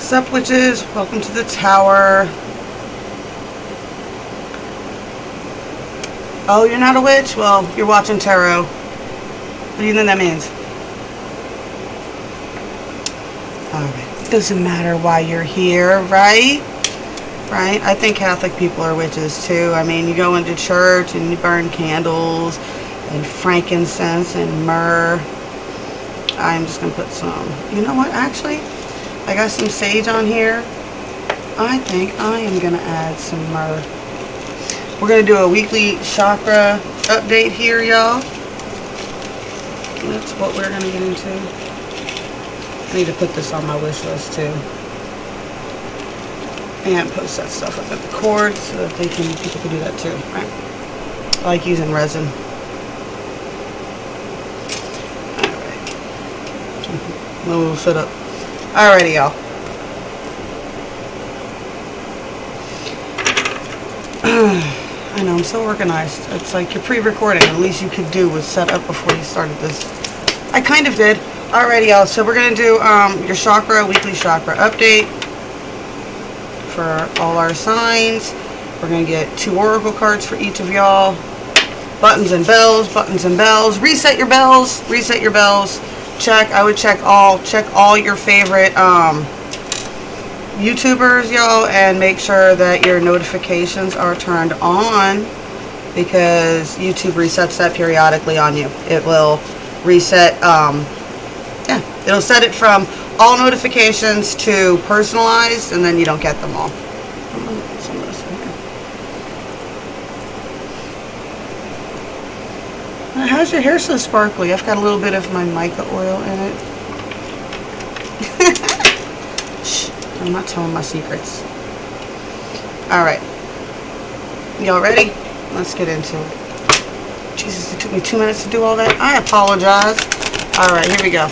What's up, witches? Welcome to the tower. Oh, you're not a witch? Well, you're watching tarot. What do you think that means? Alright. Doesn't matter why you're here, right? Right? I think Catholic people are witches too. I mean, you go into church and you burn candles and frankincense and myrrh. I'm just going to put some. You know what? Actually, I got some sage on here. I think I am going to add some myrrh. We're going to do a weekly chakra update here, y'all. That's what we're going to get into. I need to put this on my wish list too. And post that stuff up at the cord so that people can do that too, right? I like using resin. Alright. A little sit up. Alrighty, y'all. I know, I'm so organized. It's like your pre-recording. The least you could do was set up before you started this. I kind of did. Alrighty, y'all. So we're going to do your chakra, weekly chakra update for all our signs. We're going to get 2 oracle cards for each of y'all. Buttons and bells, buttons and bells. Reset your bells, reset your bells. Check. I would check all your favorite YouTubers, y'all, and make sure that your notifications are turned on, because YouTube resets that periodically on you. It will reset, yeah, it'll set it from all notifications to personalized, and then you don't get them all. Some of this in here. How's your hair so sparkly? I've got a little bit of my mica oil in it. I'm not telling my secrets. Alright. Y'all ready? Let's get into it. Jesus, it took me 2 minutes to do all that. I apologize. Alright, here we go.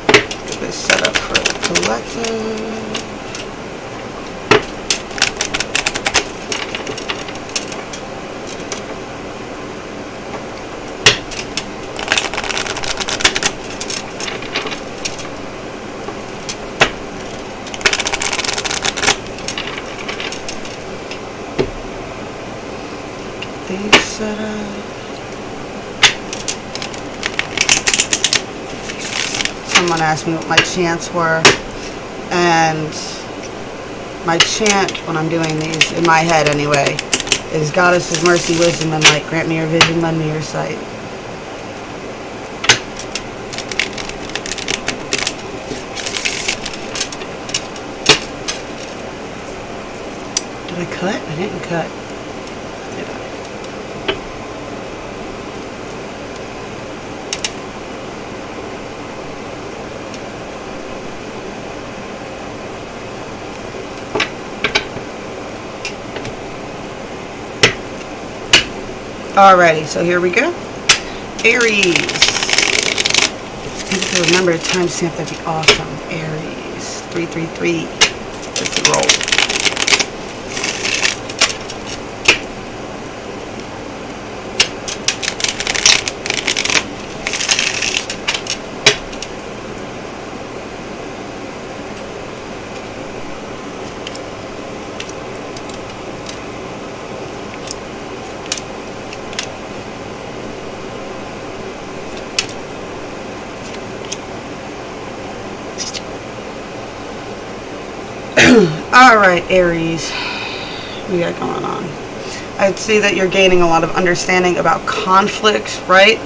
Get this set up for the collective. These set up. Someone asked me what my chants were, and my chant when I'm doing these, in my head anyway, is Goddess of Mercy, Wisdom, and Light. Grant me your vision, lend me your sight. Did I cut? I didn't cut. Alrighty, so here we go. Aries. If you remember a timestamp, that'd be awesome. Aries 333. Let's roll. Alright, Aries, what we got going on? I see that you're gaining a lot of understanding about conflict, right?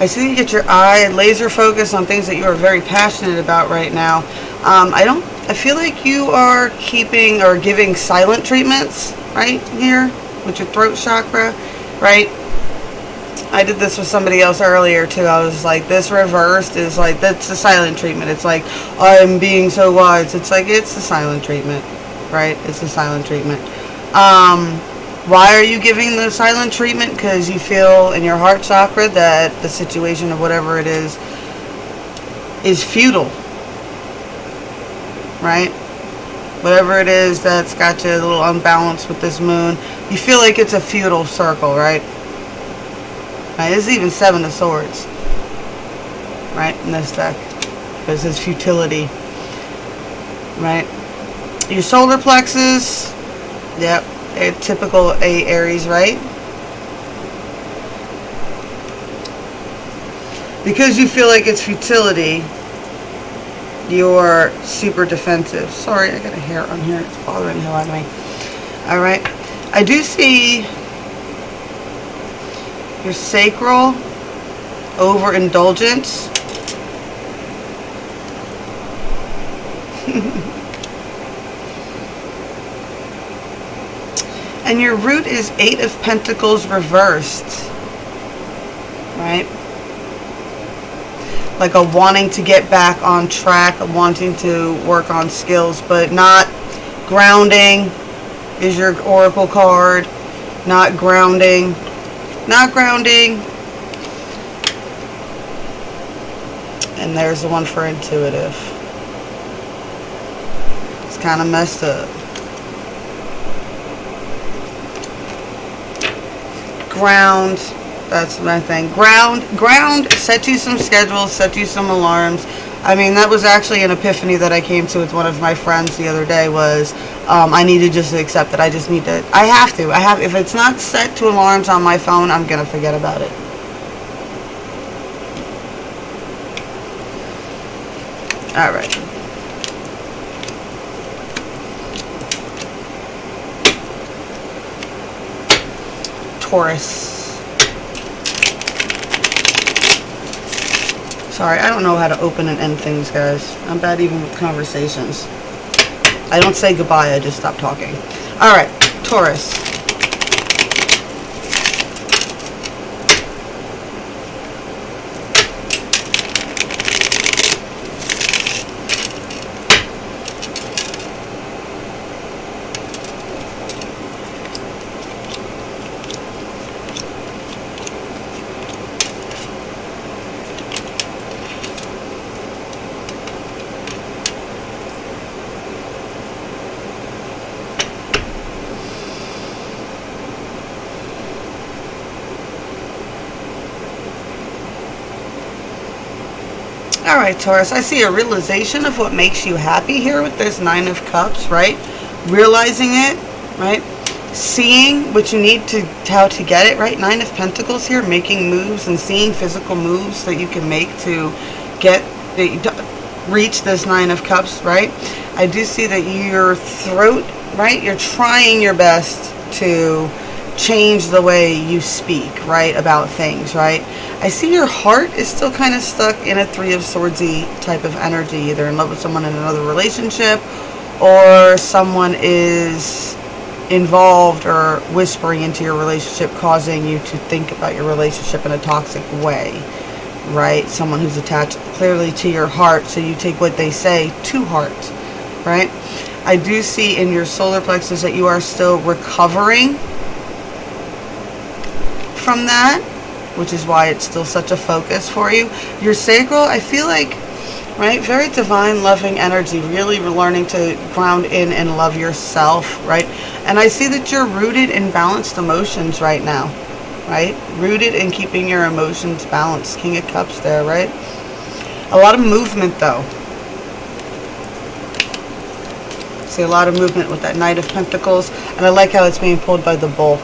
I see you get your eye laser focused on things that you are very passionate about right now. I feel like you are keeping or giving silent treatments right here with your throat chakra, right? I did this with somebody else earlier too. I was like, this reversed is like, that's the silent treatment. It's like, I'm being so wise. It's like, it's the silent treatment, right? It's the silent treatment. Why are you giving the silent treatment? Because you feel in your heart chakra that the situation of whatever it is futile, right? Whatever it is that's got you a little unbalanced with this moon, you feel like it's a futile circle, right? Right, this is even 7 of Swords, right, in this deck. This is futility. right? Your solar plexus, yep, a typical A Aries, right? Because you feel like it's futility, you're super defensive. Sorry, I got a hair on here. It's bothering the hell out of me. All right. I do see your sacral overindulgence. And your root is 8 of Pentacles reversed. Right? Like a wanting to get back on track, wanting to work on skills, but not grounding is your oracle card. Not grounding. Not grounding. And there's the one for intuitive. It's kind of messed up. Ground. That's my thing. Ground, set you some schedules, set you some alarms. I mean, that was actually an epiphany that I came to with one of my friends the other day was, I need to just accept that I just need to, I have, if it's not set to alarms on my phone, I'm going to forget about it. All right. Taurus. Sorry, I don't know how to open and end things, guys. I'm bad even with conversations. I don't say goodbye, I just stop talking. Alright, Taurus. Alright, Taurus, I see a realization of what makes you happy here with this 9 of Cups, right? Realizing it, right? Seeing what you need to, how to get it, right? 9 of Pentacles here, making moves and seeing physical moves that you can make to get, reach this 9 of Cups, right? I do see that your throat, right? You're trying your best to change the way you speak, right, about things, right? I see your heart is still kind of stuck in a 3 of Swordsy type of energy, either in love with someone in another relationship, or someone is involved or whispering into your relationship, causing you to think about your relationship in a toxic way, right? Someone who's attached clearly to your heart, so you take what they say to heart, right? I do see in your solar plexus that you are still recovering from that, which is why it's still such a focus for you. Your sacral, I feel like, right, very divine, loving energy, really learning to ground in and love yourself, right? And I see that you're rooted in balanced emotions right now, right? Rooted in keeping your emotions balanced. King of Cups there, right? A lot of movement, though. See a lot of movement with that Knight of Pentacles, and I like how it's being pulled by the bull.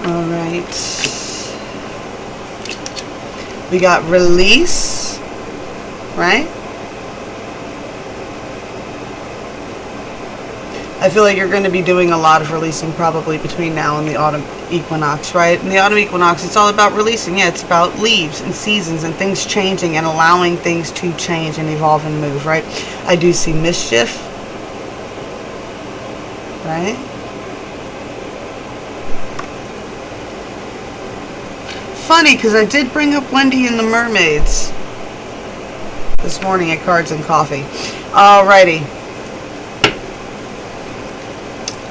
All right. We got release, right? I feel like you're going to be doing a lot of releasing probably between now and the autumn equinox, right? And the autumn equinox, it's all about releasing. Yeah, it's about leaves and seasons and things changing and allowing things to change and evolve and move, right? I do see mischief, right? Funny, because I did bring up Wendy and the Mermaids this morning at Cards and Coffee. Alrighty.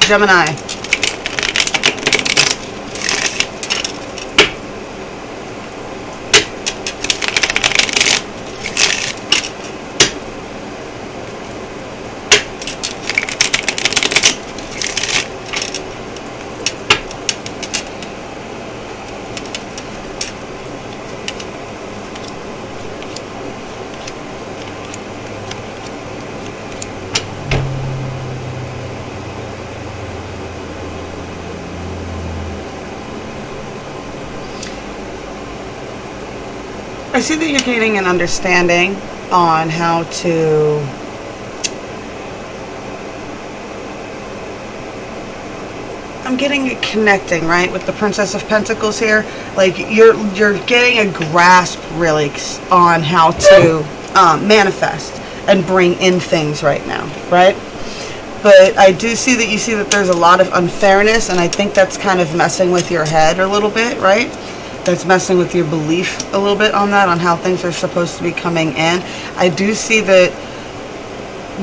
Gemini. I see that you're gaining an understanding on how to I'm getting it connecting, right, with the Princess of Pentacles here. Like you're getting a grasp really on how to manifest and bring in things right now, right? But I do see that you see that there's a lot of unfairness, and I think that's kind of messing with your head a little bit, right? That's messing with your belief a little bit on that, on how things are supposed to be coming in. I do see that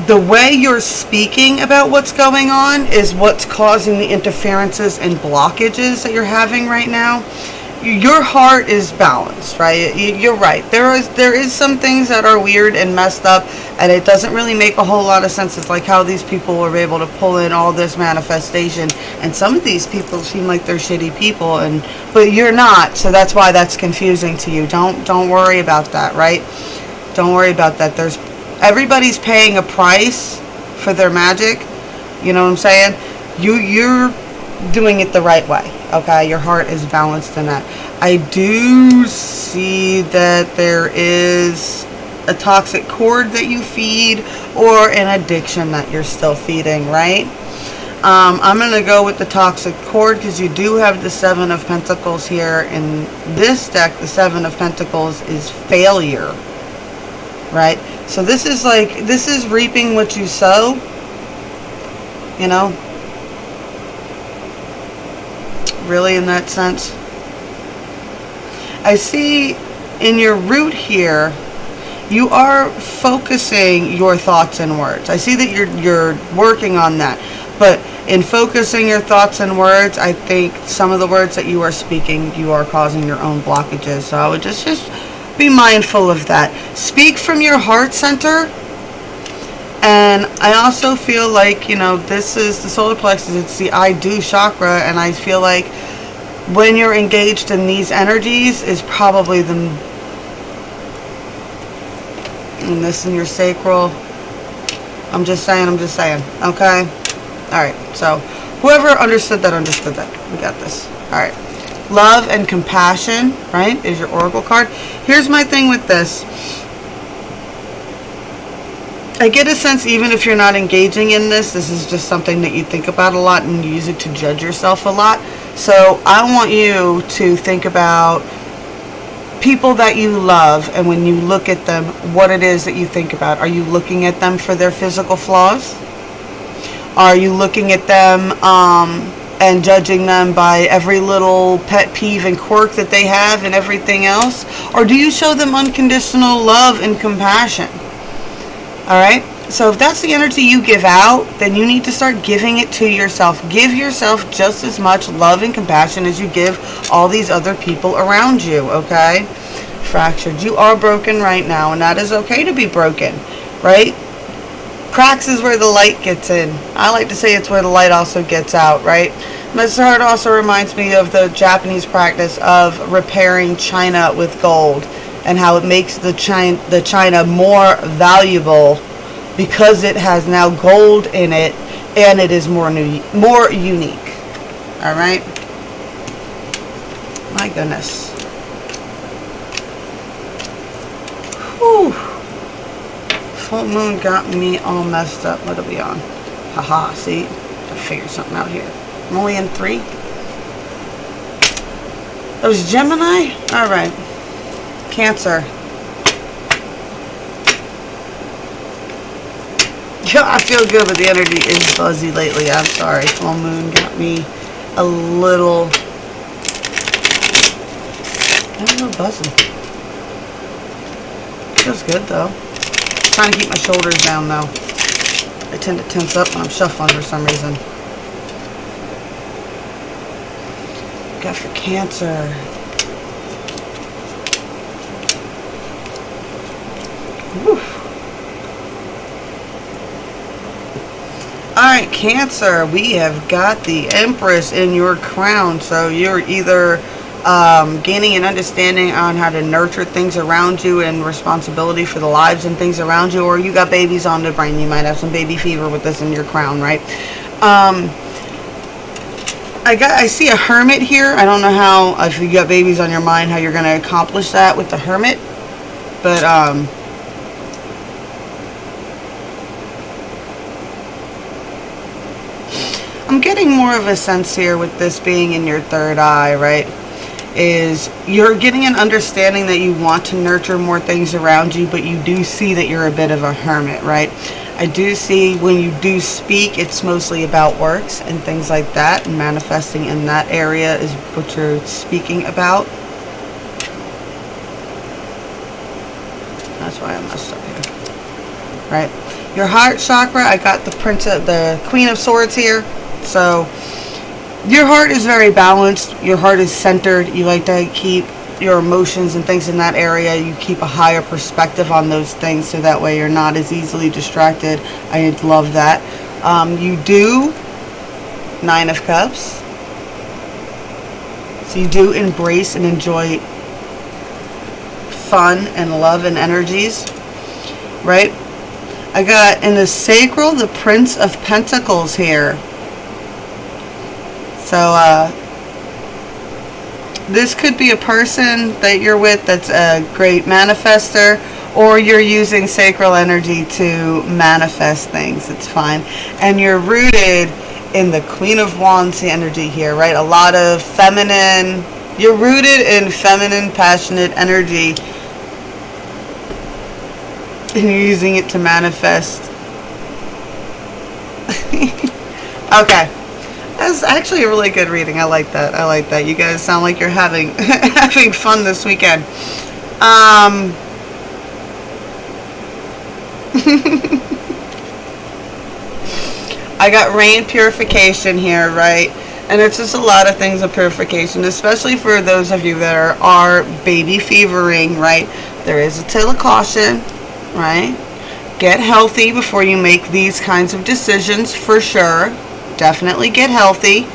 the way you're speaking about what's going on is what's causing the interferences and blockages that you're having right now. Your heart is balanced, right? You're right. There is some things that are weird and messed up, and it doesn't really make a whole lot of sense. It's like how these people were able to pull in all this manifestation, and some of these people seem like they're shitty people, but you're not. So that's why that's confusing to you. Don't worry about that, right? Don't worry about that. Everybody's paying a price for their magic. You know what I'm saying? You're doing it the right way. Okay, your heart is balanced in that. I do see that there is a toxic cord that you feed, or an addiction that you're still feeding, right? I'm going to go with the toxic cord because you do have the Seven of Pentacles here. In this deck, the Seven of Pentacles is failure, right? So this is reaping what you sow, you know? Really, in that sense. I see in your root here, you are focusing your thoughts and words. I see that you're working on that. But in focusing your thoughts and words, I think some of the words that you are speaking, you are causing your own blockages. So I would just be mindful of that. Speak from your heart center. And I also feel like, you know, this is the solar plexus, it's the I do chakra, and I feel like when you're engaged in these energies is probably and this in your sacral. I'm just saying, okay? Alright, so whoever understood that. We got this. Alright. Love and compassion, right, is your oracle card. Here's my thing with this. I get a sense, even if you're not engaging in this is just something that you think about a lot and you use it to judge yourself a lot. So I want you to think about people that you love, and when you look at them, what it is that you think about. Are you looking at them for their physical flaws? Are you looking at them and judging them by every little pet peeve and quirk that they have and everything else? Or do you show them unconditional love and compassion? Alright, so if that's the energy you give out, then you need to start giving it to yourself. Give yourself just as much love and compassion as you give all these other people around you, okay? Fractured. You are broken right now, and that is okay to be broken, right? Cracks is where the light gets in. I like to say it's where the light also gets out, right? Mr. Heart also reminds me of the Japanese practice of repairing china with gold, and how it makes the china more valuable because it has now gold in it, and it is more unique. All right. My goodness. Whew. Full moon got me all messed up. What are we on? Haha. See, I figured something out here. I'm only in 3. That was Gemini. All right. Cancer. Yeah, I feel good, but the energy is buzzy lately. I'm sorry. Full moon got me a little buzzing. Feels good though. Trying to keep my shoulders down though. I tend to tense up when I'm shuffling for some reason. Got for Cancer. Alright, Cancer, we have got the Empress in your crown. So you're either gaining an understanding on how to nurture things around you and responsibility for the lives and things around you, or you got babies on the brain. You might have some baby fever with this in your crown, right? I see a Hermit here. I don't know how, if you got babies on your mind, how you're going to accomplish that with the Hermit. But I'm getting more of a sense here with this being in your third eye, right? Is you're getting an understanding that you want to nurture more things around you, but you do see that you're a bit of a hermit, right? I do see when you do speak, it's mostly about works and things like that, and manifesting in that area is what you're speaking about. That's why I messed up here, right? Your heart chakra, I got the Queen of Swords here. So your heart is very balanced. Your heart is centered. You like to keep your emotions and things in that area. You keep a higher perspective on those things, so that way you're not as easily distracted. I love that. You do Nine of Cups. So you do embrace and enjoy fun and love and energies, right? I got in the sacral the Prince of Pentacles here. So this could be a person that you're with that's a great manifester, or you're using sacral energy to manifest things. It's fine. And you're rooted in the Queen of Wands energy here, right? A lot of feminine. You're rooted in feminine, passionate energy, and you're using it to manifest. Okay. That's actually a really good reading. I like that. I like that. You guys sound like you're having having fun this weekend. I got rain purification here, right? And it's just a lot of things of purification, especially for those of you that are baby fevering, right? There is a tale of caution, right? Get healthy before you make these kinds of decisions, for sure. Definitely get healthy.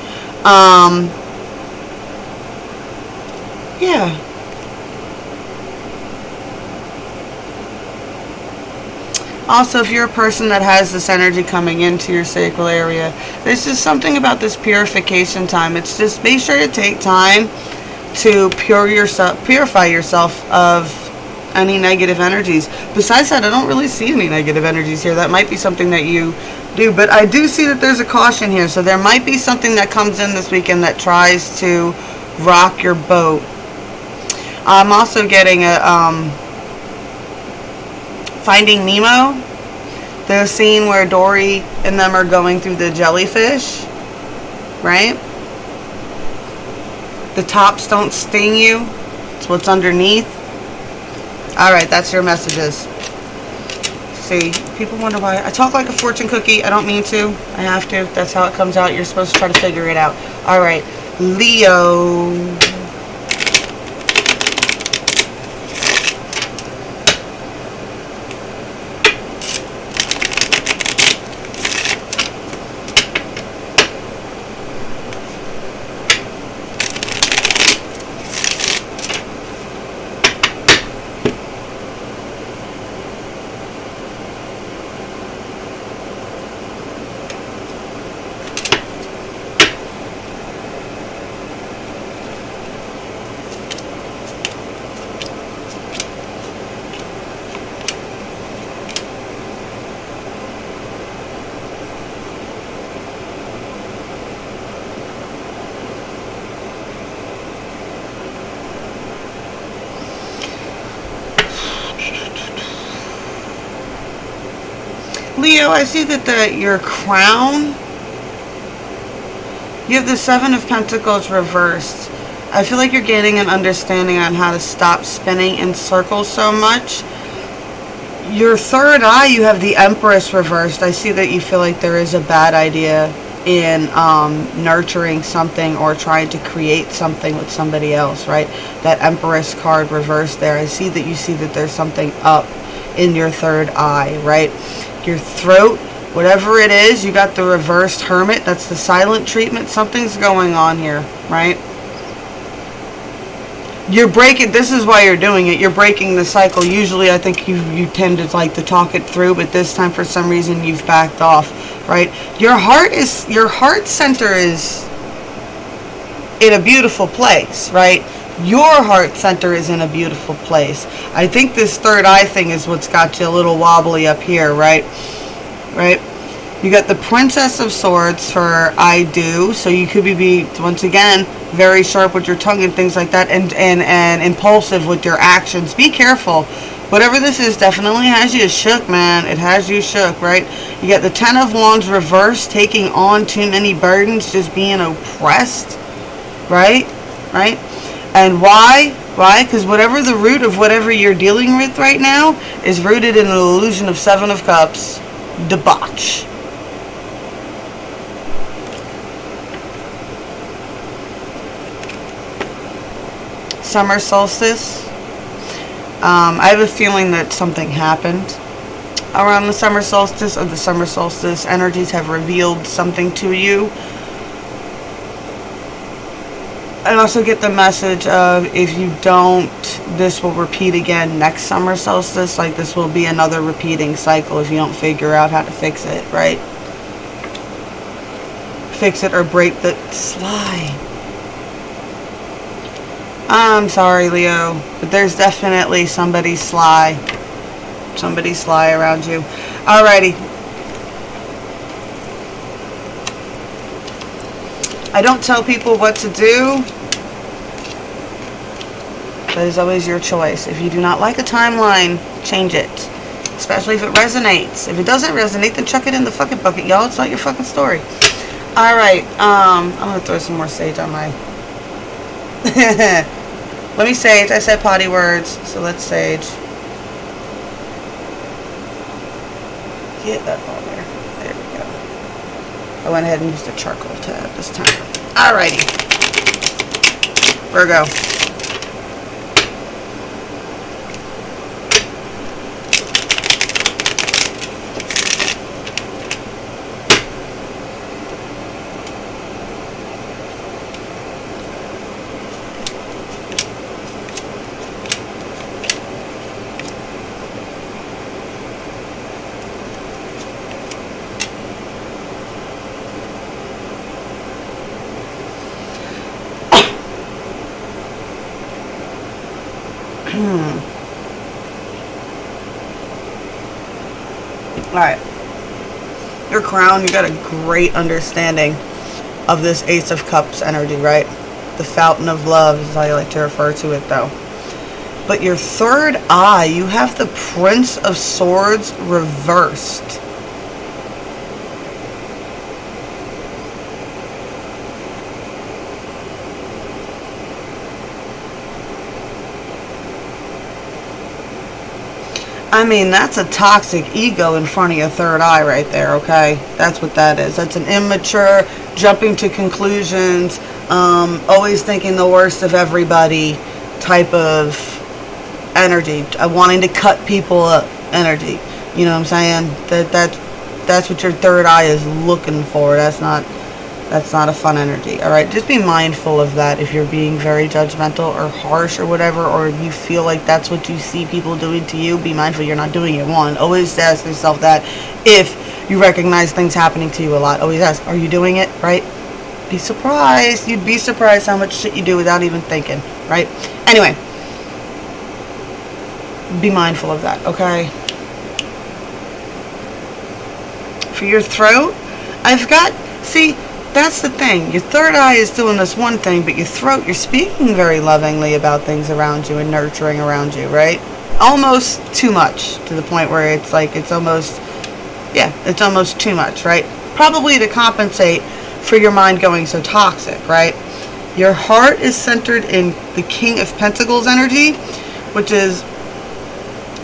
Yeah. Also, if you're a person that has this energy coming into your sacral area, there's just something about this purification time. It's just, make sure to take time to purify yourself of any negative energies. Besides that, I don't really see any negative energies here. That might be something that you do, but I do see that there's a caution here. So there might be something that comes in this weekend that tries to rock your boat. I'm also getting a Finding Nemo. The scene where Dory and them are going through the jellyfish, right? The tops don't sting you. It's what's underneath. Alright, that's your messages. See, people wonder why I talk like a fortune cookie. I don't mean to. I have to. That's how it comes out. You're supposed to try to figure it out. Alright, Leo. Leo, I see that your crown, you have the Seven of Pentacles reversed. I feel like you're gaining an understanding on how to stop spinning in circles so much. Your third eye, you have the Empress reversed. I see that you feel like there is a bad idea in nurturing something or trying to create something with somebody else, right? That Empress card reversed there. I see that there's something up in your third eye, right? Your throat, whatever it is, you got the reversed Hermit. That's the silent treatment. Something's going on here, right? You're breaking, this is why you're doing it. You're breaking the cycle. Usually I think you tend to like to talk it through, but this time for some reason you've backed off, right? Your heart center is in a beautiful place, right? Your heart center is in a beautiful place. I think this third eye thing is what's got you a little wobbly up here, right? Right? You got the Princess of Swords for I do, so you could be once again very sharp with your tongue and things like that, and impulsive with your actions. Be careful. Whatever this is definitely has you shook, man. It has you shook, right? You got the Ten of Wands reversed, taking on too many burdens, just being oppressed, right? Right? And why? Why? Because whatever the root of whatever you're dealing with right now is rooted in an illusion of Seven of Cups, debauch. Summer solstice. I have a feeling that something happened around the summer solstice, or the summer solstice energies have revealed something to you. I also get the message of, if you don't, this will repeat again next summer solstice. Like, this will be another repeating cycle if you don't figure out how to fix it, right? Fix it or break the sly. I'm sorry, Leo, but there's definitely somebody sly. Somebody sly around you. Alrighty. I don't tell people what to do. That is always your choice. If you do not like a timeline, change it. Especially if it resonates. If it doesn't resonate, then chuck it in the fucking bucket, y'all. It's not your fucking story. Alright, I'm gonna throw some more sage on my... Let me sage. I said potty words, so let's sage. Get that on there. There we go. I went ahead and used the charcoal tab this time. Alrighty. Virgo. Alright. Your crown, you got a great understanding of this Ace of Cups energy, right? The fountain of love is how you like to refer to it, though. But your third eye, you have the Prince of Swords reversed. I mean, that's a toxic ego in front of your third eye right there, okay? That's what that is. That's an immature, jumping to conclusions, always thinking the worst of everybody type of energy. Wanting to cut people up energy. You know what I'm saying? That's what your third eye is looking for. That's not a fun energy. Alright, just be mindful of that if you're being very judgmental or harsh or whatever, or you feel like that's what you see people doing to you. Be mindful you're not doing it. One, always ask yourself that if you recognize things happening to you a lot. Always ask, are you doing it? Right? Be surprised. You'd be surprised how much shit you do without even thinking. Right? Anyway. Be mindful of that, okay? For your throat, see, that's the thing. Your third eye is doing this one thing, but your throat, you're speaking very lovingly about things around you and nurturing around you, right? Almost too much, to the point where it's like, it's almost too much, right? Probably to compensate for your mind going so toxic, right? Your heart is centered in the King of Pentacles energy, which is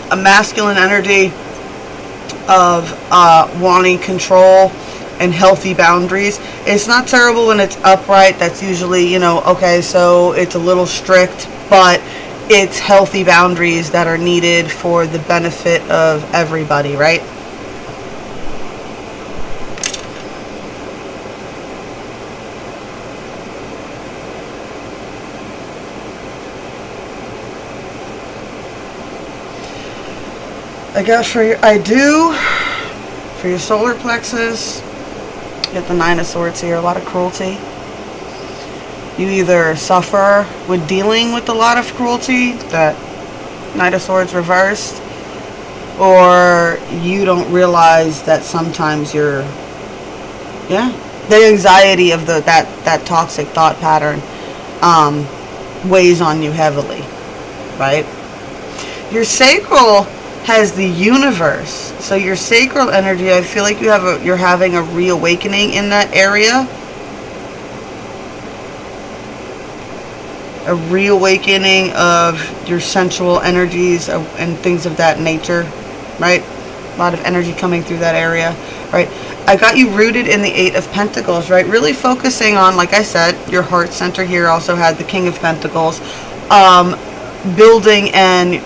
a masculine energy of wanting control and healthy boundaries. It's not terrible when it's upright. That's usually, okay, so it's a little strict, but it's healthy boundaries that are needed for the benefit of everybody, right? I guess for your solar plexus, get the Nine of Swords here, a lot of cruelty. You either suffer with dealing with a lot of cruelty, that Knight of Swords reversed, or you don't realize that sometimes you're, the anxiety of that toxic thought pattern weighs on you heavily, right? Your sacral has the universe. So your sacral energy, I feel like you're having a reawakening in that area. A reawakening of your sensual energies and things of that nature, right? A lot of energy coming through that area, right? I got you rooted in the Eight of Pentacles, right? Really focusing on, like I said, your heart center here also had the King of Pentacles, building and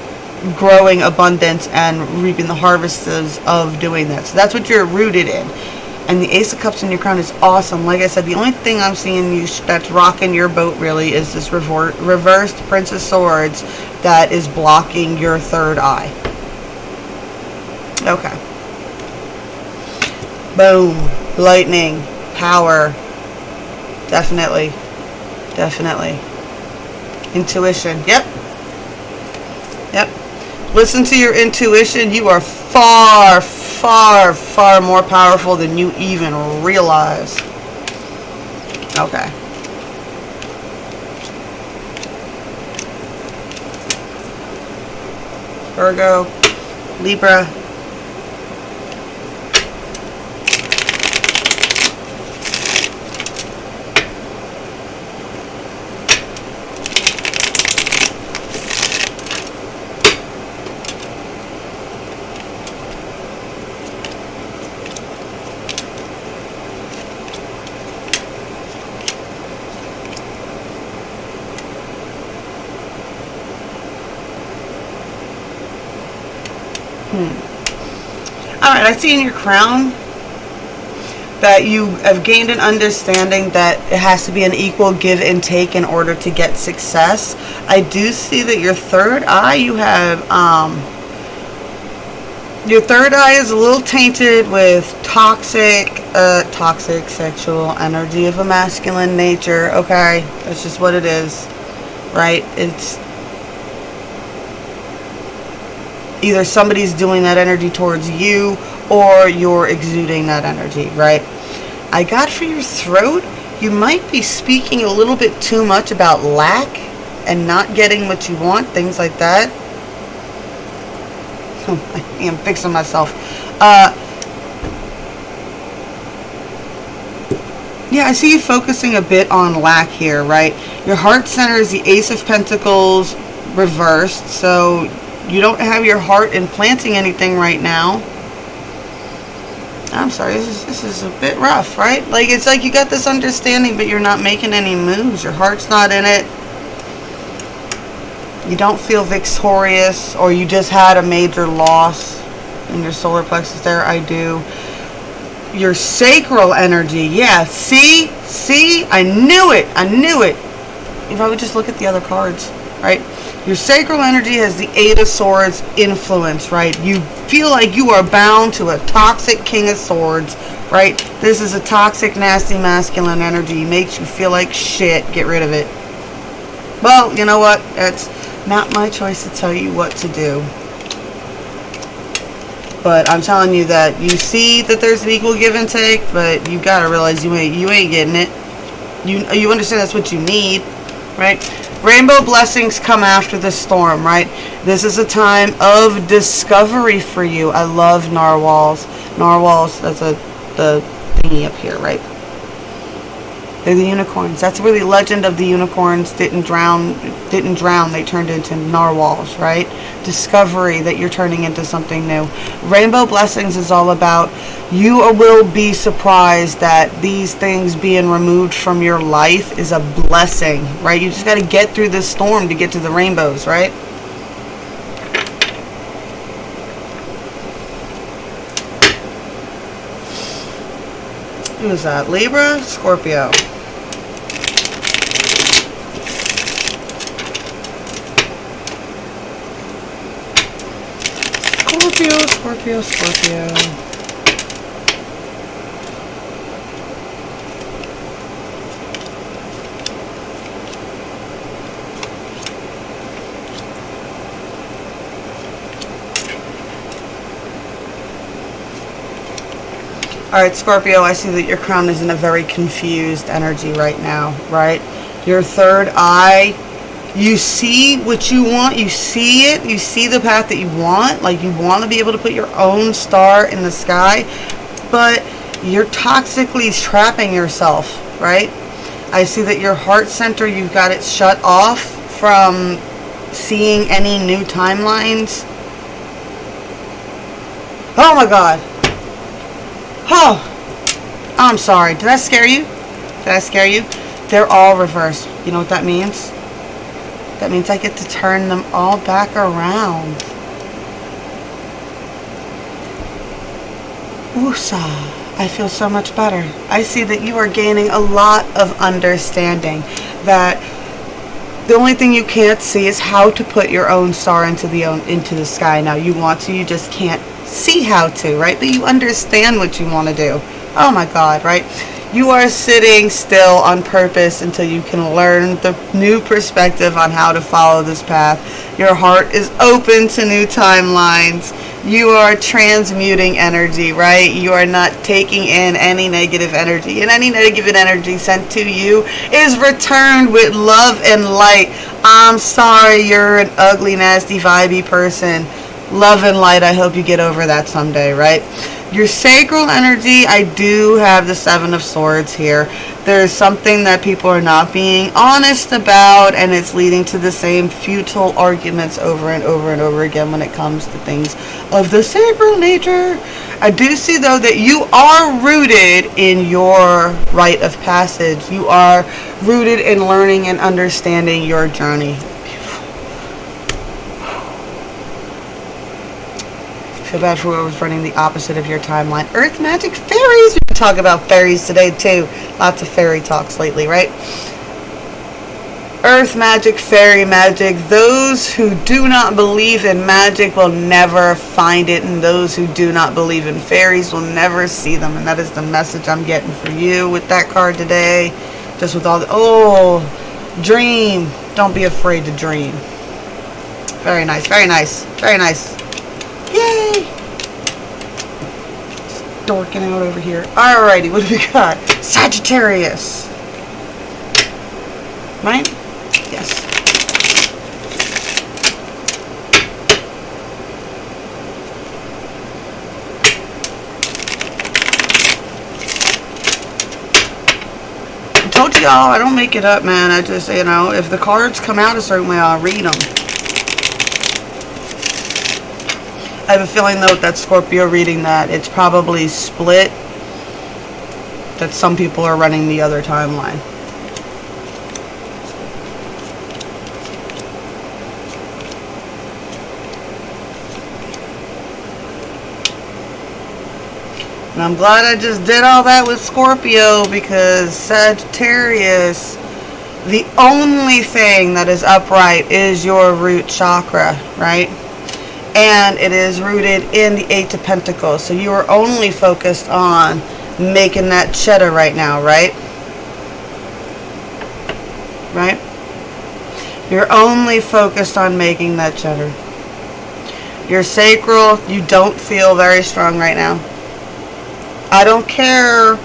growing abundance and reaping the harvests of doing that. So that's what you're rooted in. And the Ace of Cups in your crown is awesome. Like I said, the only thing I'm seeing you that's rocking your boat really is this reversed Prince of Swords that is blocking your third eye. Okay. Boom. Lightning. Power. Definitely. Definitely. Intuition. Yep. Yep. Listen to your intuition. You are far, far, far more powerful than you even realize. Okay. Virgo, Libra. Alright, I see in your crown that you have gained an understanding that it has to be an equal give and take in order to get success. I do see that your third eye, your third eye is a little tainted with toxic sexual energy of a masculine nature. Okay, that's just what it is, right? It's either somebody's doing that energy towards you or you're exuding that energy, right? I got for your throat, you might be speaking a little bit too much about lack and not getting what you want, things like that. I am fixing myself. Yeah, I see you focusing a bit on lack here, right? Your heart center is the Ace of Pentacles reversed, so you don't have your heart implanting anything right now. I'm sorry, this is a bit rough, right? Like, it's like you got this understanding, but you're not making any moves. Your heart's not in it. You don't feel victorious, or you just had a major loss in your solar plexus there. I do. Your sacral energy, yeah. See? I knew it. If I would just look at the other cards, right? Your sacral energy has the Eight of Swords influence, right? You feel like you are bound to a toxic King of Swords, right? This is a toxic, nasty, masculine energy. Makes you feel like shit. Get rid of it. Well, you know what? It's not my choice to tell you what to do. But I'm telling you that you see that there's an equal give and take, but you gotta realize you ain't getting it. You understand that's what you need, right? Rainbow blessings come after the storm, right? This is a time of discovery for you. I love narwhals. Narwhals, that's the thingy up here, right? They're the unicorns. That's where the legend of the unicorns didn't drown. They turned into narwhals, right? Discovery that you're turning into something new. Rainbow blessings is all about you will be surprised that these things being removed from your life is a blessing, right? You just got to get through this storm to get to the rainbows, right? Who is that? Libra? Scorpio. Scorpio. Alright, Scorpio, I see that your crown is in a very confused energy right now, right? Your third eye, you see what you want, you see it, you see the path that you want, like you want to be able to put your own star in the sky, but you're toxically trapping yourself, right? I see that your heart center, you've got it shut off from seeing any new timelines. Oh my God. Oh, I'm sorry. Did I scare you? Did I scare you? They're all reversed. You know what that means? That means I get to turn them all back around. Woosah. I feel so much better. I see that you are gaining a lot of understanding. That the only thing you can't see is how to put your own star into the sky. Now you want to, you just can't see how to, right? But you understand what you want to do. Oh my God, right? You are sitting still on purpose until you can learn the new perspective on how to follow this path. Your heart is open to new timelines. You are transmuting energy, right? You are not taking in any negative energy. And any negative energy sent to you is returned with love and light. I'm sorry, you're an ugly, nasty, vibey person. Love and light, I hope you get over that someday, right? Your sacral energy, I do have the Seven of Swords here. There's something that people are not being honest about, and it's leading to the same futile arguments over and over and over again when it comes to things of the sacral nature. I do see, though, that you are rooted in your rite of passage. You are rooted in learning and understanding your journey. Feel bad for whoever's running the opposite of your timeline. Earth magic fairies. We can talk about fairies today too. Lots of fairy talks lately, right? Earth magic, fairy magic. Those who do not believe in magic will never find it, and those who do not believe in fairies will never see them. And that is the message I'm getting for you with that card today. Just with all the dream. Don't be afraid to dream. Very nice, very nice, very nice. Yay! Just dorking out over here. Alrighty, what do we got? Sagittarius. Right? Yes. I told y'all, I don't make it up, man. I just, if the cards come out a certain way, I'll read them. I have a feeling, though, that Scorpio reading that, it's probably split. That some people are running the other timeline. And I'm glad I just did all that with Scorpio, because Sagittarius, the only thing that is upright is your root chakra, right? And it is rooted in the Eight of Pentacles. So you are only focused on making that cheddar right now, right? Right? You're only focused on making that cheddar. Your sacral, you don't feel very strong right now. I don't care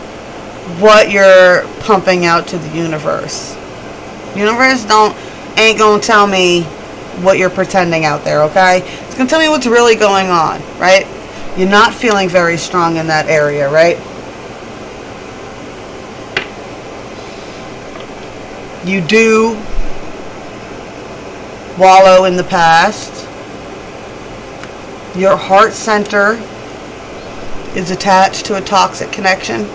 what you're pumping out to the universe. Universe ain't gonna tell me what you're pretending out there, okay? It's gonna tell me what's really going on, right? You're not feeling very strong in that area, right? You do wallow in the past. Your heart center is attached to a toxic connection.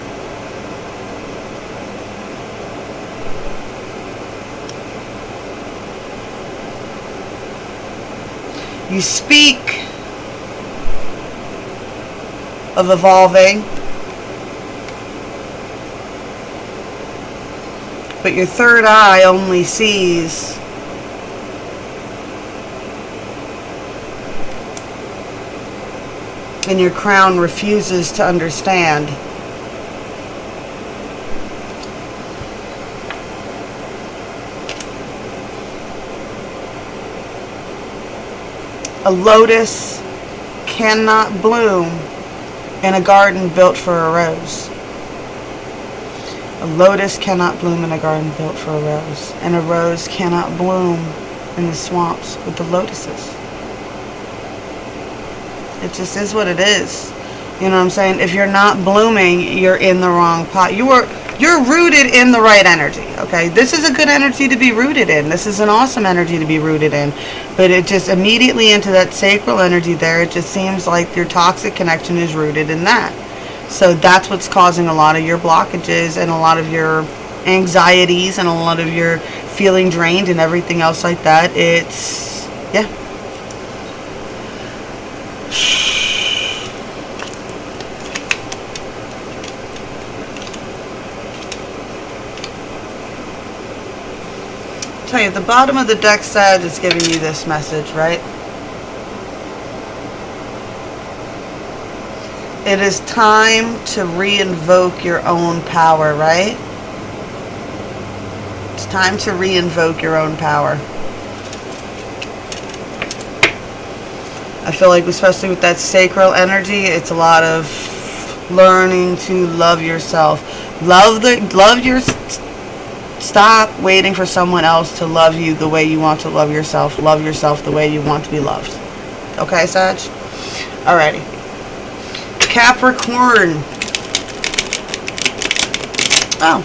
You speak of evolving, but your third eye only sees and your crown refuses to understand. A lotus cannot bloom in a garden built for a rose. A lotus cannot bloom in a garden built for a rose. And a rose cannot bloom in the swamps with the lotuses. It just is what it is. You know what I'm saying? If you're not blooming, you're in the wrong pot. You're rooted in the right energy, okay? This is a good energy to be rooted in. This is an awesome energy to be rooted in. But it just immediately into that sacral energy there, it just seems like your toxic connection is rooted in that. So that's what's causing a lot of your blockages and a lot of your anxieties and a lot of your feeling drained and everything else like that. It's, yeah. Tell you, the bottom of the deck side is giving you this message, right? It is time to re-invoke your own power, right? It's time to re-invoke your own power. I feel like, especially with that sacral energy, it's a lot of learning to love yourself. Stop waiting for someone else to love you the way you want to love yourself. Love yourself the way you want to be loved. Okay, Sag? Alrighty. Capricorn. Oh.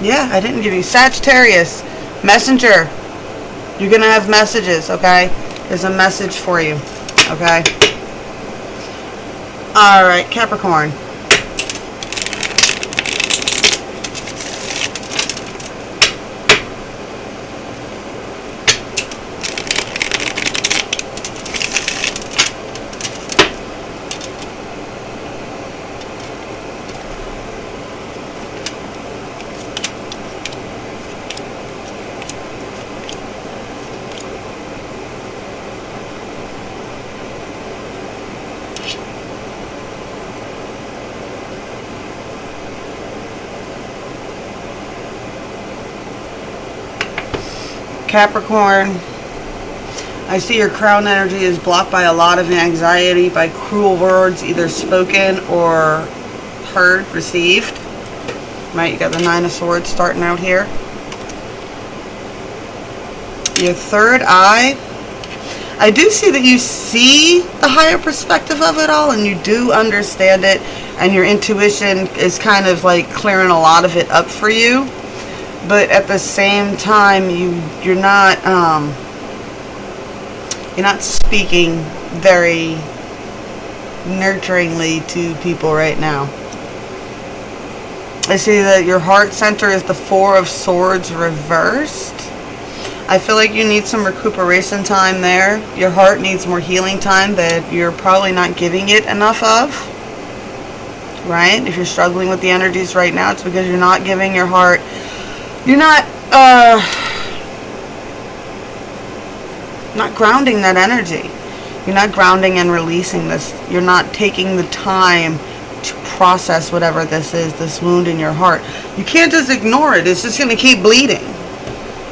Yeah, I didn't give you Sagittarius. Messenger. You're going to have messages, okay? There's a message for you, okay? Alright, Capricorn. Capricorn, I see your crown energy is blocked by a lot of anxiety, by cruel words, either spoken or heard, received. Right, you got the Nine of Swords starting out here. Your third eye, I do see that you see the higher perspective of it all, and you do understand it, and your intuition is kind of like clearing a lot of it up for you. But at the same time, you're not speaking very nurturingly to people right now. I see that your heart center is the Four of Swords reversed. I feel like you need some recuperation time there. Your heart needs more healing time that you're probably not giving it enough of. Right? If you're struggling with the energies right now, it's because you're not giving your heart... You're not grounding that energy. You're not grounding and releasing this. You're not taking the time to process whatever this is, this wound in your heart. You can't just ignore it. It's just going to keep bleeding.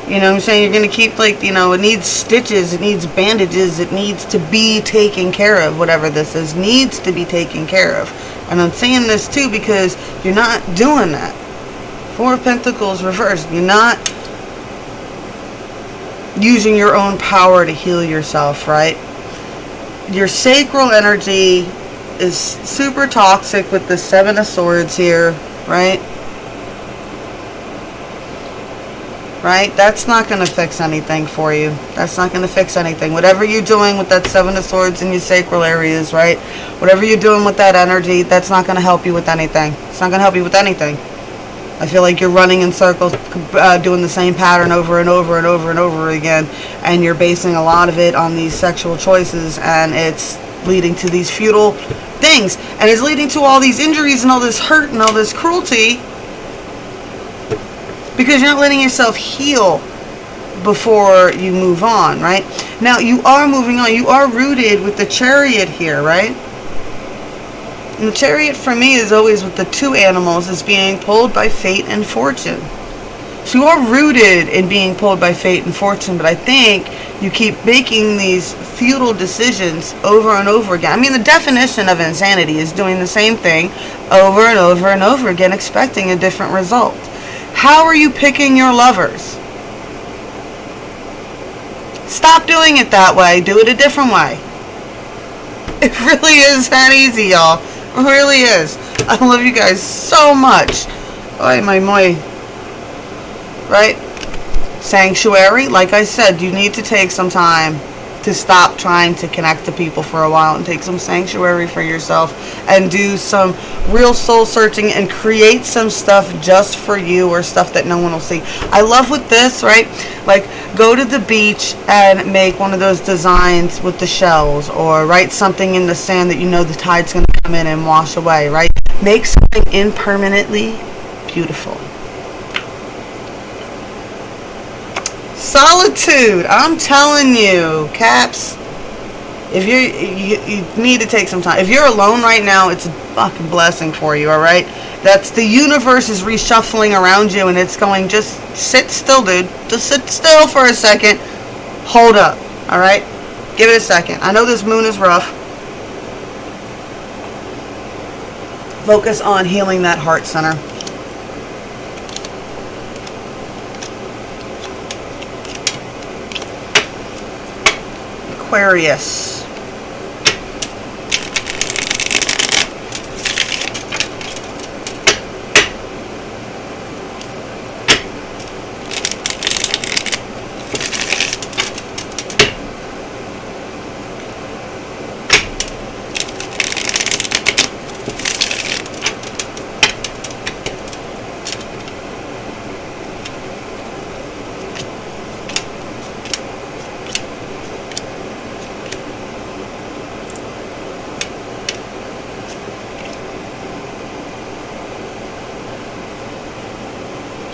You know what I'm saying? You're going to keep, like, you know, it needs stitches, it needs bandages, it needs to be taken care of. Whatever this is needs to be taken care of. And I'm saying this too because you're not doing that. Four of Pentacles reversed. You're not using your own power to heal yourself, right? Your sacral energy is super toxic with the Seven of Swords here, right? Right? That's not going to fix anything for you. That's not going to fix anything. Whatever you're doing with that Seven of Swords in your sacral areas, right? Whatever you're doing with that energy, that's not going to help you with anything. It's not going to help you with anything. I feel like you're running in circles, doing the same pattern over and over and over and over again, and you're basing a lot of it on these sexual choices, and it's leading to these futile things, and it's leading to all these injuries and all this hurt and all this cruelty because you're not letting yourself heal before you move on, right? Now, you are moving on. You are rooted with the Chariot here, right? And the Chariot for me is always with the two animals is being pulled by fate and fortune. So you are rooted in being pulled by fate and fortune, but I think you keep making these futile decisions over and over again. I mean, the definition of insanity is doing the same thing over and over and over again, expecting a different result. How are you picking your lovers? Stop doing it that way. Do it a different way. It really is that easy, y'all. It really is. I love you guys so much. Oy, my. Right? Sanctuary. Like I said, you need to take some time to stop trying to connect to people for a while and take some sanctuary for yourself and do some real soul searching and create some stuff just for you, or stuff that no one will see. I love with this, right? Like, go to the beach and make one of those designs with the shells, or write something in the sand that you know the tide's going to come in and wash away, right? Make something impermanently beautiful. Solitude. I'm telling you, Caps, if you need to take some time. If you're alone right now, it's a fucking blessing for you, all right? That's the universe is reshuffling around you, and it's going, just sit still, dude. Just sit still for a second. Hold up, all right? Give it a second. I know this moon is rough. Focus on healing that heart center. Aquarius.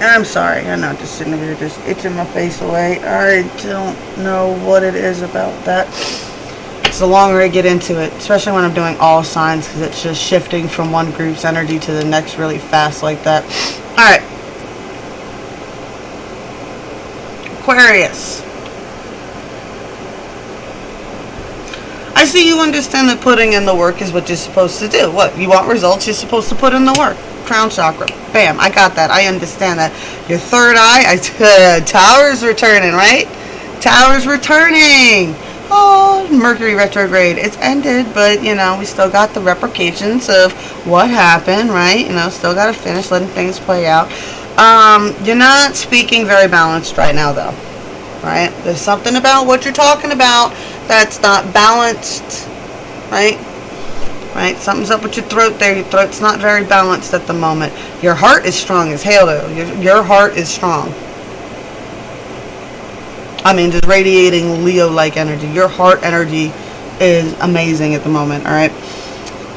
I'm sorry, I'm not just sitting over here just itching my face away. I don't know what it is about that. It's the longer I get into it, especially when I'm doing all signs, because it's just shifting from one group's energy to the next really fast like that. Alright. Aquarius. I see you understand that putting in the work is what you're supposed to do. What? You want results, you're supposed to put in the work. Crown chakra. Bam. I got that. I understand that. Your third eye. Tower's returning, right? Tower's returning. Oh, Mercury retrograde. It's ended, but, you know, we still got the repercussions of what happened, right? You know, still got to finish letting things play out. You're not speaking very balanced right now, though. Right? There's something about what you're talking about that's not balanced, right? Right? Something's up with your throat there. Your throat's not very balanced at the moment. Your heart is strong as hell, though. Your heart is strong. I mean, just radiating Leo-like energy. Your heart energy is amazing at the moment, all right?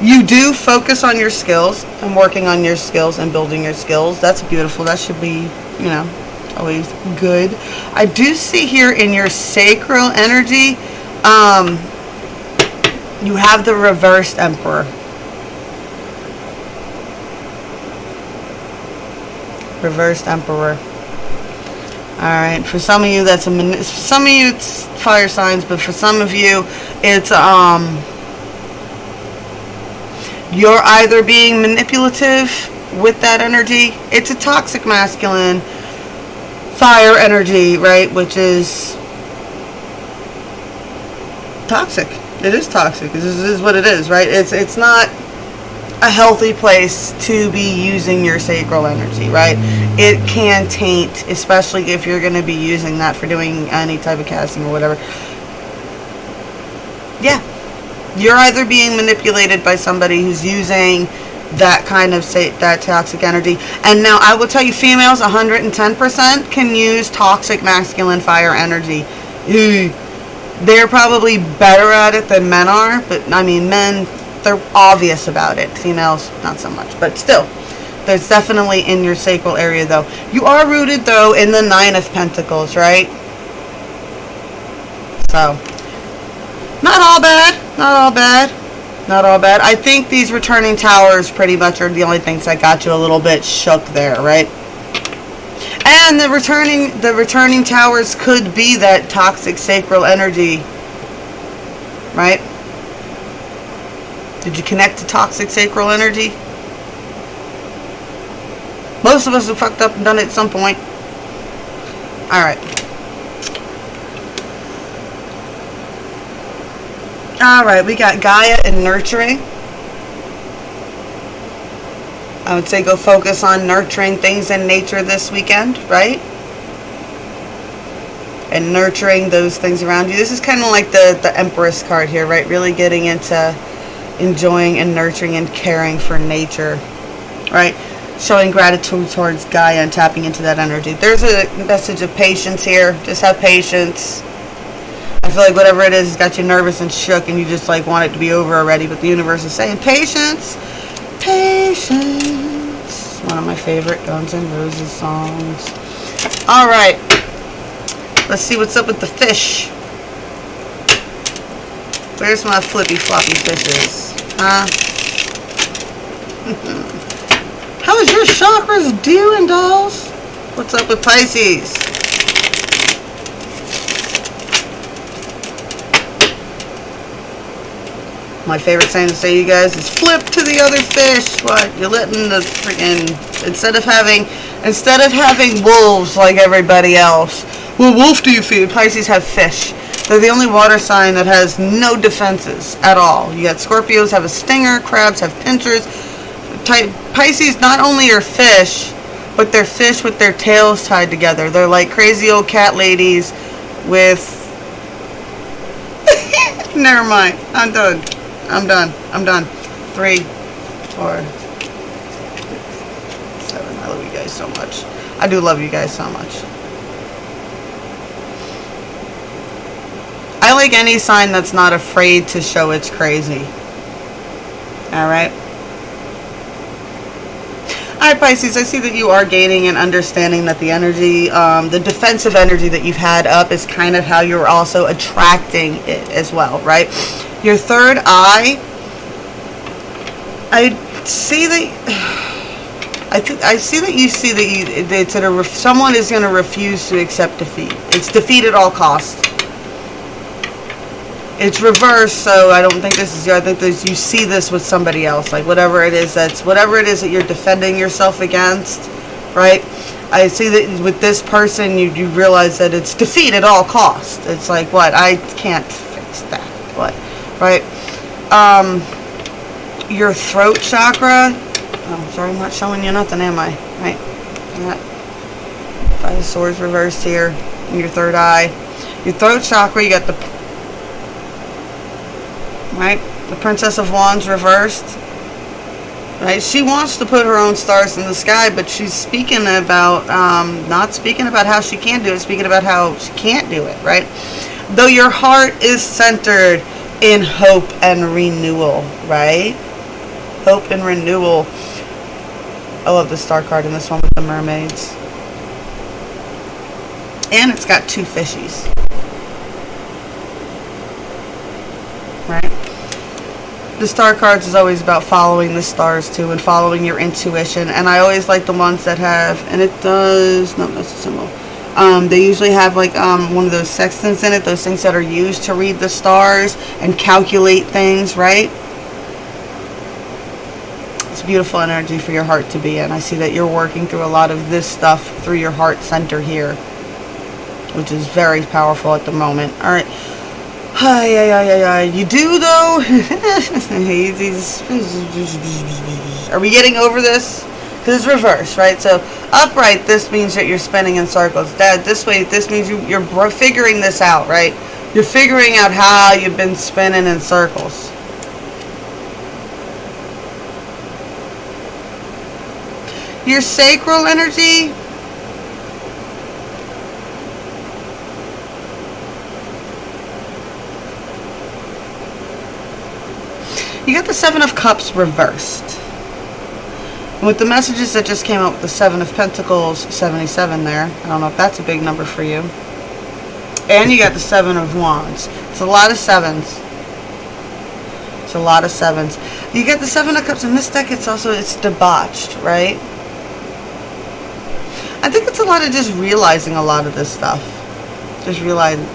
You do focus on your skills and working on your skills and building your skills. That's beautiful. That should be, you know, always good. I do see here in your sacral energy, you have the reversed emperor. Reversed emperor. Alright, for some of you that's some of you it's fire signs, but for some of you it's you're either being manipulative with that energy. It's a toxic masculine fire energy, right? Which is toxic. It is toxic. This is what it is, right? It's not a healthy place to be using your sacral energy, right? It can taint, especially if you're going to be using that for doing any type of casting or whatever. Yeah. You're either being manipulated by somebody who's using that kind of, that toxic energy. And now I will tell you, females 110% can use toxic masculine fire energy. They're probably better at it than men are, but I mean, men, they're obvious about it. Females, not so much, but still, there's definitely in your sacral area, though. You are rooted, though, in the Nine of Pentacles, right? So, not all bad, not all bad, not all bad. I think these returning towers pretty much are the only things that got you a little bit shook there, right? And the returning towers could be that toxic sacral energy, right? Did you connect to toxic sacral energy? Most of us have fucked up and done it at some point. Alright. Alright, we got Gaia and nurturing. I would say go focus on nurturing things in nature this weekend, right? And nurturing those things around you. This is kind of like the Empress card here, right? Really getting into enjoying and nurturing and caring for nature, right? Showing gratitude towards Gaia and tapping into that energy. There's a message of patience here. Just have patience. I feel like whatever it is has got you nervous and shook and you just like want it to be over already, but the universe is saying patience. Patience. One of my favorite Guns N' Roses songs. Alright. Let's see what's up with the fish. Where's my flippy floppy fishes? Huh? How is your chakras doing, dolls? What's up with Pisces? My favorite saying to say to you guys is flip to the other fish. What? You're letting the freaking instead of having wolves like everybody else. What wolf do you feed? Pisces have fish. They're the only water sign that has no defenses at all. You got Scorpios have a stinger, crabs have pinchers. Pisces not only are fish, but they're fish with their tails tied together. They're like crazy old cat ladies with never mind. I'm done. 3, 4, 6, 7. I love you guys so much. I do love you guys so much. I like any sign that's not afraid to show it's crazy. Alright? Alright, Pisces, I see that you are gaining and understanding that the energy, the defensive energy that you've had up is kind of how you're also attracting it as well, right? Your third eye, I see that someone is going to refuse to accept defeat. It's defeat at all costs. It's reversed, so I don't think this is you. I think you see this with somebody else, like whatever it is that you're defending yourself against, right? I see that with this person, you realize that it's defeat at all costs. It's like, what? I can't fix that. What? Right? Your throat chakra. Oh, sorry, I'm not showing you nothing, am I? Right? Five of Swords reversed here. In your third eye. Your throat chakra, you got the Princess of Wands reversed. Right? She wants to put her own stars in the sky, but she's speaking about, not speaking about how she can do it, speaking about how she can't do it, right? Though your heart is centered in hope and renewal, right? Hope and renewal. I love the star card in this one with the mermaids. And it's got 2 fishies. Right? The star cards is always about following the stars too and following your intuition. And I always like the ones that have, and it does, no, that's a symbol. They usually have like one of those sextants in it, those things that are used to read the stars and calculate things, right? It's beautiful energy for your heart to be in. I see that you're working through a lot of this stuff through your heart center here, which is very powerful at the moment. All right. You do though. Are we getting over this? Because it's reversed, right? So upright, this means that you're spinning in circles. Dad, this way, this means you're figuring this out, right? You're figuring out how you've been spinning in circles. Your sacral energy. You got the 7 of Cups reversed. And with the messages that just came out with the 7 of Pentacles, 77 there. I don't know if that's a big number for you. And you got the 7 of Wands. It's a lot of 7s. It's a lot of 7s. You got the 7 of Cups. In this deck, it's debauched, right? I think it's a lot of just realizing a lot of this stuff. Just realizing.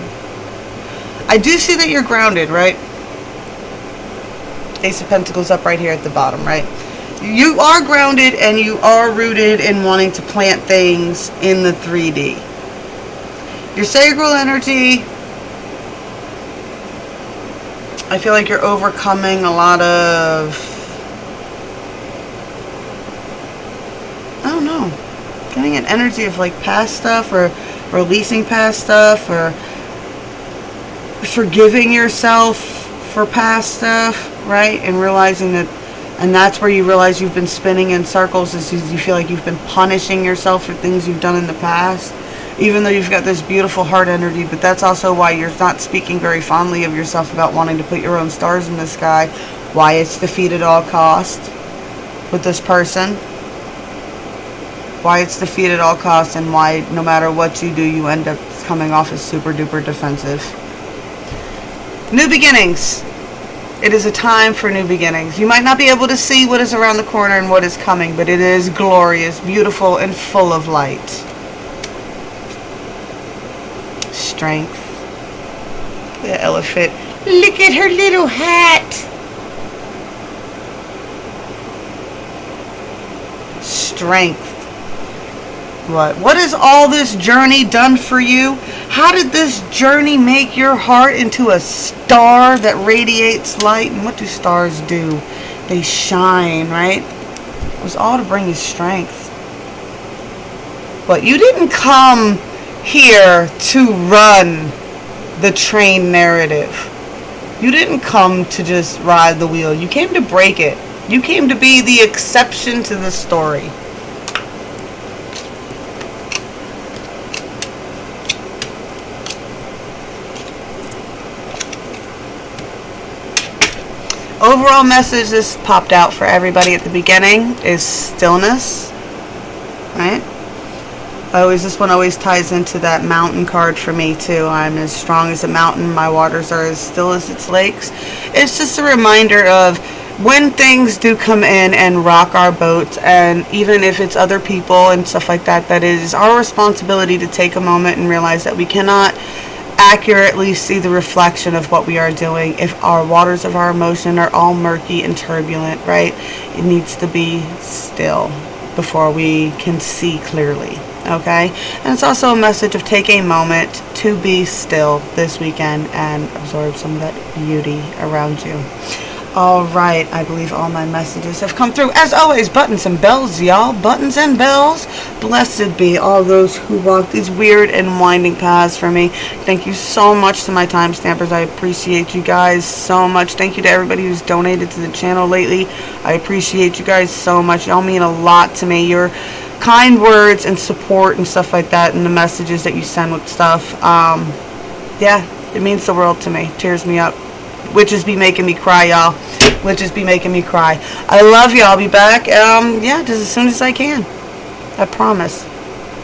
I do see that you're grounded, right? Ace of Pentacles up right here at the bottom, right? You are grounded and you are rooted in wanting to plant things in the 3D. Your sacral energy, I feel like you're overcoming a lot of, I don't know, getting an energy of like past stuff, or releasing past stuff, or forgiving yourself for past stuff, right? And realizing that, and that's where you realize you've been spinning in circles, is you feel like you've been punishing yourself for things you've done in the past, even though you've got this beautiful heart energy. But that's also why you're not speaking very fondly of yourself about wanting to put your own stars in the sky, why it's defeat at all cost with this person, why it's defeat at all costs, and why no matter what you do, you end up coming off as super duper defensive. New beginnings. It is a time for new beginnings. You might not be able to see what is around the corner and what is coming, but it is glorious, beautiful, and full of light. Strength. The elephant. Look at her little hat. Strength. What has all this journey done for you? How did this journey make your heart into a star that radiates light? And what do stars do? They shine, right? It was all to bring you strength. But you didn't come here to run the train narrative. You didn't come to just ride the wheel. You came to break it. You came to be the exception to the story. Overall message this popped out for everybody at the beginning is stillness, right? This one always ties into that mountain card for me too. I'm as strong as a mountain. My waters are as still as its lakes. It's just a reminder of when things do come in and rock our boat, and even if it's other people and stuff like that, that it is our responsibility to take a moment and realize that we cannot accurately see the reflection of what we are doing if our waters of our emotion are all murky and turbulent, right? It needs to be still before we can see clearly, okay? And it's also a message of take a moment to be still this weekend and absorb some of that beauty around you. All right, I believe all my messages have come through. As always, buttons and bells, y'all. Buttons and bells. Blessed be all those who walk these weird and winding paths for me. Thank you so much to my time stampers. I appreciate you guys so much. Thank you to everybody who's donated to the channel lately. I appreciate you guys so much. Y'all mean a lot to me. Your kind words and support and stuff like that, and the messages that you send with stuff. Yeah, it means the world to me. Tears me up. Witches be making me cry, y'all. Witches be making me cry. I love you. I'll be back, yeah, just as soon as I can. I promise.